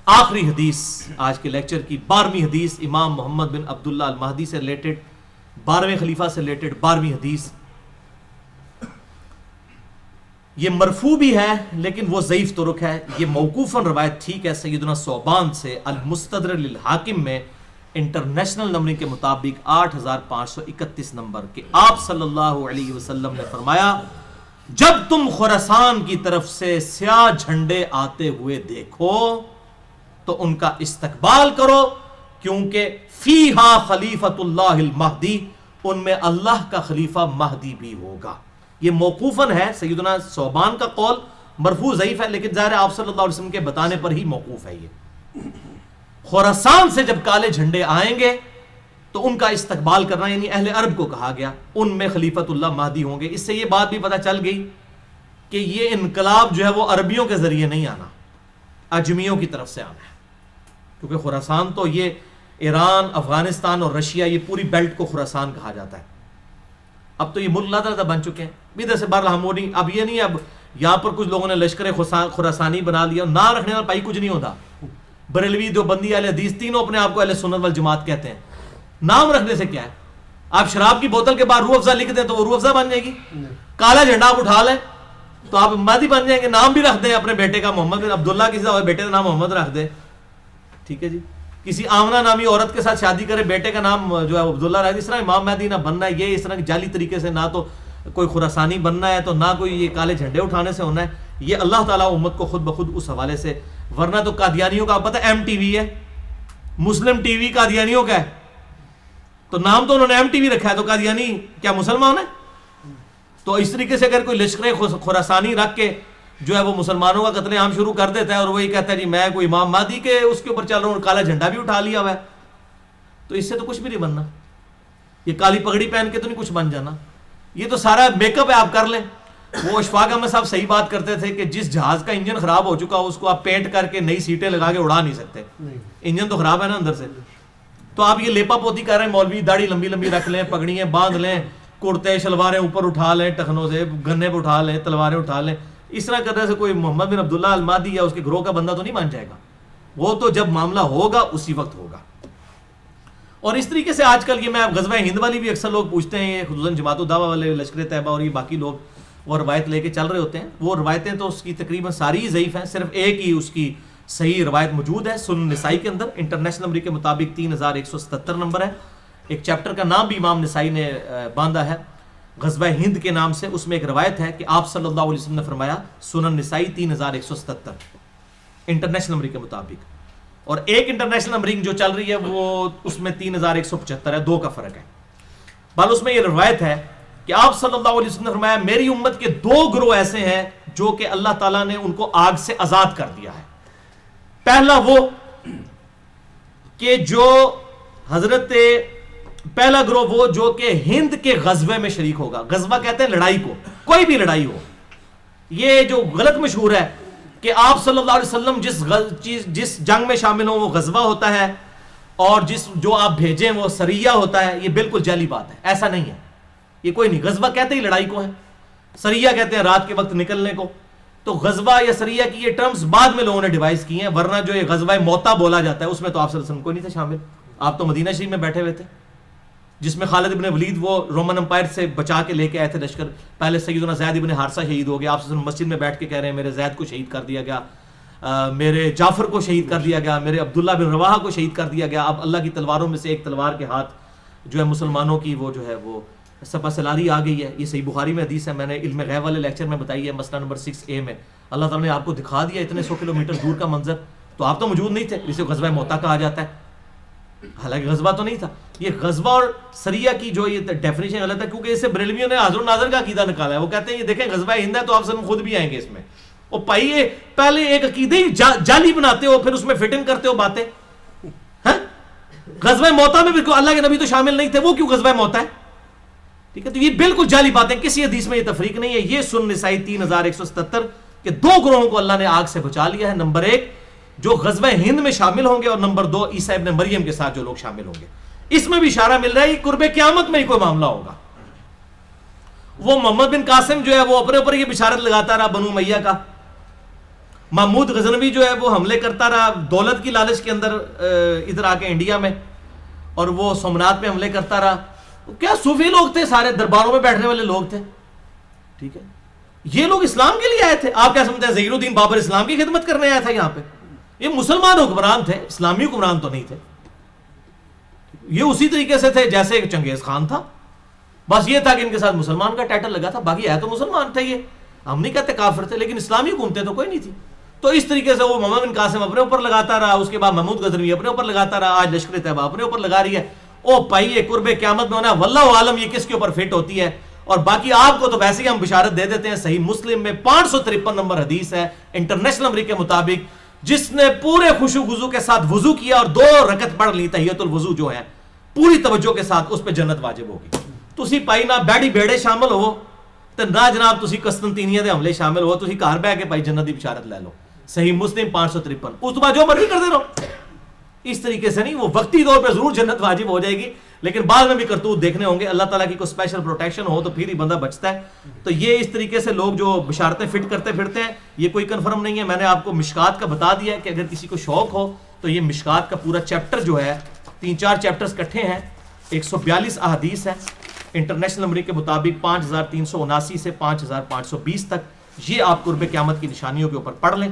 آخری حدیث آج کے لیکچر کی 12ویں حدیث امام محمد بن عبداللہ المہدی سے ریلیٹڈ، 12ویں خلیفہ سے ریلیٹڈ 12ویں حدیث. یہ مرفوع بھی ہے لیکن وہ ضعیف طرق ہے. یہ موقوفاً روایت ٹھیک ہے سیدنا ثوبان سے المستدرک للحاکم میں انٹرنیشنل نمبرنگ کے مطابق 8531 نمبر کہ آپ صلی اللہ علیہ وسلم نے فرمایا جب تم خراسان کی طرف سے سیاہ جھنڈے آتے ہوئے دیکھو تو ان کا استقبال کرو کیونکہ فیہا خلیفۃ اللہ المہدی، ان میں اللہ کا خلیفہ مہدی بھی ہوگا. یہ موقوفاً ہے سیدنا ثوبان کا قول، مرفوع ضعیف ہے لیکن ظاہر ہے آپ صلی اللہ علیہ وسلم کے بتانے پر ہی موقوف ہے. یہ خراسان سے جب کالے جھنڈے آئیں گے تو ان کا استقبال کرنا، یعنی اہل عرب کو کہا گیا، ان میں خلیفۃ اللہ مہدی ہوں گے. اس سے یہ بات بھی پتہ چل گئی کہ یہ انقلاب جو ہے وہ عربیوں کے ذریعے نہیں آنا، اجمیوں کی طرف سے آنا ہے. کیونکہ خراسان تو یہ ایران، افغانستان اور رشیا، یہ پوری بیلٹ کو خراسان کہا جاتا ہے. اب تو یہ ملک لادہ بن چکے ہیں ادھر سے بہرحال ہم نہیں. اب یہ نہیں اب یہاں پر کچھ لوگوں نے لشکر خراسانی بنا لیا، نام رکھنے والا پائی کچھ نہیں ہوتا. بریلوی، دیوبندی، اہل حدیث تینوں اپنے آپ کو اہل سنت والجماعت کہتے ہیں. نام رکھنے سے کیا ہے؟ آپ شراب کی بوتل کے بعد روح افزا لکھ دیں تو وہ روح افزا بن جائے گی. کالا جھنڈا آپ اٹھا لیں تو آپ مہدی بن جائیں گے. نام بھی رکھ دیں اپنے بیٹے کا محمد بن عبداللہ، کسی بیٹے کا نام محمد رکھ دیں، ٹھیک ہے جی. کسی آمنہ نامی عورت کے ساتھ شادی کرے، بیٹے کا نام جو ہے عبداللہ رکھ دیں. اس طرح امام مہدی نہ بننا ہے. یہ اس طرح کی جعلی طریقے سے نہ تو کوئی خراسانی بننا ہے تو نہ کوئی یہ کالے جھنڈے اٹھانے سے ہونا ہے. یہ اللہ تعالیٰ امت کو خود بخود اس حوالے سے، ورنہ تو قادیانیوں کا آپ پتہ ایم ٹی وی ہے، مسلم ٹی وی قادیانیوں کا ہے، تو نام تو انہوں نے ایم ٹی وی رکھا ہے، تو قادیانی کیا مسلمان ہے؟ تو اس طریقے سے اگر کوئی لشکر خراسانی رکھ کے جو ہے وہ مسلمانوں کا قتل عام شروع کر دیتا ہے اور وہی کہتا ہے جی میں کوئی امام مہدی کے اس کے اوپر چل رہا ہوں، کالا جھنڈا بھی اٹھا لیا ہوا ہے، تو اس سے تو کچھ بھی نہیں بننا. یہ کالی پگڑی پہن کے تو نہیں کچھ بن جانا. یہ تو سارا میک اپ ہے، آپ کر لیں. وہ اشفاق احمد صاحب صحیح بات کرتے تھے کہ جس جہاز کا انجن خراب ہو چکا اس کو آپ پینٹ کر کے نئی سیٹیں لگا کے اڑا نہیں سکتے، انجن تو خراب ہے نا اندر سے. تو آپ یہ لیپا پوتی کر رہے ہیں، مولوی داڑھی لمبی لمبی رکھ لیں، پگڑیاں باندھ لیں، کرتے شلواریں اوپر اٹھا لیں، ٹخنوں سے گنے پہ اٹھا لیں، تلواریں اٹھا لیں. اس طرح کرنے سے کوئی محمد بن عبداللہ المہدی یا اس کے گروہ کا بندہ تو نہیں بن جائے گا. وہ تو جب معاملہ ہوگا اسی وقت ہوگا. اور اس طریقے سے آج کل یہ میں غزوہ ہند والی بھی اکثر لوگ پوچھتے ہیں، یہ خصوصاً جماعت الدعوہ والے، لشکر طیبہ اور یہ باقی لوگ وہ روایت لے کے چل رہے ہوتے ہیں. وہ روایتیں تو اس کی تقریباً ساری ضعیف ہیں، صرف ایک ہی اس کی صحیح روایت موجود ہے سنن نسائی کے اندر، انٹرنیشنل نمبر کے مطابق 3177 نمبر ہے. ایک چیپٹر کا نام بھی امام نسائی نے باندھا ہے غزوہ ہند کے نام سے. اس میں ایک روایت ہے کہ آپ صلی اللہ علیہ وسلم نے فرمایا، سنن نسائی 3177 انٹرنیشنل نمبر کے مطابق. اور ایک انٹرنیشنل نمبرنگ جو چل رہی ہے وہ اس میں 3175 ہے، 2 کا فرق ہے. بل اس میں یہ روایت ہے کہ آپ صلی اللہ علیہ وسلم نے فرمایا میری امت کے 2 گروہ ایسے ہیں جو کہ اللہ تعالیٰ نے ان کو آگ سے آزاد کر دیا ہے. پہلا وہ کہ جو پہلا گروہ وہ جو کہ ہند کے غزوے میں شریک ہوگا. غزوہ کہتے ہیں لڑائی کو، کوئی بھی لڑائی ہو. یہ جو غلط مشہور ہے کہ آپ صلی اللہ علیہ وسلم جس جنگ میں شامل ہوں وہ غزوہ ہوتا ہے اور جو آپ بھیجیں وہ سریہ ہوتا ہے. یہ بالکل جعلی بات ہے، ایسا نہیں ہے. یہ کوئی نہیں. غزوہ کہتے ہی لڑائی کو ہے، سریہ کہتے ہیں رات کے وقت نکلنے کو. تو غزوہ یا سریہ کی یہ ٹرمز بعد میں لوگوں نے ڈیوائز کی ہیں، ورنہ جو یہ غزوہ موتا بولا جاتا ہے اس میں تو آپ صلی اللہ علیہ وسلم کو نہیں تھے شامل. آپ تو مدینہ شریف میں بیٹھے ہوئے تھے جس میں خالد ابن ولید وہ رومن امپائر سے بچا کے لے کے آئے تھے لشکر. پہلے سیدنا زید ابن حارثہ شہید ہو گیا، آپ صلی اللہ علیہ وسلم مسجد میں بیٹھ کے کہہ رہے ہیں میرے زید کو شہید کر دیا گیا، میرے جعفر کو شہید کر دیا گیا، میرے عبداللہ بن رواحہ کو شہید کر دیا گیا. اب اللہ کی تلواروں میں سے ایک تلوار کے ہاتھ جو ہے مسلمانوں کی وہ جو ہے وہ سپہ سلاری آ گئی ہے. یہ صحیح بخاری میں حدیث ہے، میں نے علم غیب والے لیکچر میں بتائی ہے، مسئلہ نمبر 6A میں. اللہ تعالیٰ نے آپ کو دکھا دیا اتنے 100 کلومیٹر دور کا منظر، تو آپ تو موجود نہیں تھے، اسے غزوہ موتا کہا جاتا ہے. حالانکہ غزوہ تو نہیں تھا. یہ غزوہ اور سریہ کی جو یہ ڈیفینیشن غلط ہے، کیونکہ اسے بریلویوں نے حاضر و ناظر کا عقیدہ نکالا ہے. وہ کہتے ہیں یہ دیکھیں غزوہ ہند ہے تو آپ سب خود بھی آئیں گے اس میں. اور پائیے پہلے ایک عقیدے ہی جعلی بناتے ہو، پھر اس میں فٹ ان کرتے ہو باتیں. غزوہ موتا میں بالکل اللہ کے نبی تو شامل نہیں تھے، وہ کیوں غزوہ موتا ہے؟ ٹھیک ہے، تو یہ بالکل جعلی باتیں، کسی حدیث میں یہ تفریق نہیں ہے. یہ سنن نسائی 3177 کہ 2 گروہوں کو اللہ نے آگ سے بچا لیا ہے. نمبر 1 جو غزوہ ہند میں شامل ہوں گے، اور نمبر 2 عیسیٰ ابن مریم کے ساتھ جو لوگ شامل ہوں گے. اس میں بھی اشارہ مل رہا ہے کہ قرب قیامت میں ہی کوئی معاملہ ہوگا. وہ محمد بن قاسم جو ہے وہ اپنے اوپر یہ بشارت لگاتا رہا بنو امیہ کا، محمود غزنوی جو ہے وہ حملے کرتا رہا دولت کی لالچ کے اندر ادھر آ کے انڈیا میں, اور وہ سومنات پہ حملے کرتا رہا. کیا صوفی لوگ تھے, سارے درباروں میں بیٹھنے والے لوگ تھے, ٹھیک ہے. یہ لوگ اسلام کے لیے آئے تھے. آپ کیا سمجھتے ہیں ظہیر الدین بابر اسلام کی خدمت کرنے آیا تھا یہاں پہ؟ یہ مسلمان حکمران تھے, اسلامی حکمران تو نہیں تھے. یہ اسی طریقے سے تھے جیسے ایک چنگیز خان تھا, بس یہ تھا کہ ان کے ساتھ مسلمان کا ٹائٹل لگا تھا, باقی ہے تو مسلمان تھے. یہ ہم نہیں کہتے کافر تھے, لیکن اسلامی حکومتیں تو کوئی نہیں تھی. تو اس طریقے سے وہ محمد بن قاسم اپنے اوپر لگاتا رہا, اس کے بعد محمود غزنوی اپنے اوپر لگاتا رہا, آج لشکر طیبہ اپنے اوپر لگا رہی ہے. او بھائی یہ قرب قیامت میں ہونا واللہ عالم یہ کس کے اوپر فٹ ہوتی ہے. اور باقی آپ کو تو ویسے ہی ہم بشارت دے دیتے ہیں, صحیح مسلم میں 553 نمبر حدیث ہے انٹرنیشنل نمبر کے مطابق, جس نے پورے خشوع وضو کے ساتھ وضو کیا اور 2 رکعت پڑھ لی تحیۃ الوضو جو ہے پوری توجہ کے ساتھ, اس پہ جنت واجب ہوگی. تسی پائی نہ بیڑی بیڑے شامل ہو تے نہ جناب تسی قسطنطینیہ دے حملے شامل ہو, تسی گھر بیٹھ کے پائی جنت دی بشارت لے لو. صحیح مسلم 553. اس تو بعد جو مرضی کرتے رہو, اس طریقے سے نہیں. وہ وقتی طور پہ ضرور جنت واجب ہو جائے گی, لیکن بعد میں بھی کرتوت دیکھنے ہوں گے. اللہ تعالیٰ کی کوئی اسپیشل پروٹیکشن ہو تو پھر ہی بندہ بچتا ہے. تو یہ اس طریقے سے لوگ جو بشارتیں فٹ کرتے پھرتے ہیں, یہ کوئی کنفرم نہیں ہے. میں نے آپ کو مشکات کا بتا دیا ہے کہ اگر کسی کو شوق ہو تو یہ مشکات کا پورا چیپٹر جو ہے 3-4 چیپٹرز کٹھے ہیں, 142 احادیث ہیں انٹرنیشنل نمبر کے مطابق 5379 سے 5520 تک. یہ آپ قرب قیامت کی نشانیوں کے اوپر پڑھ لیں.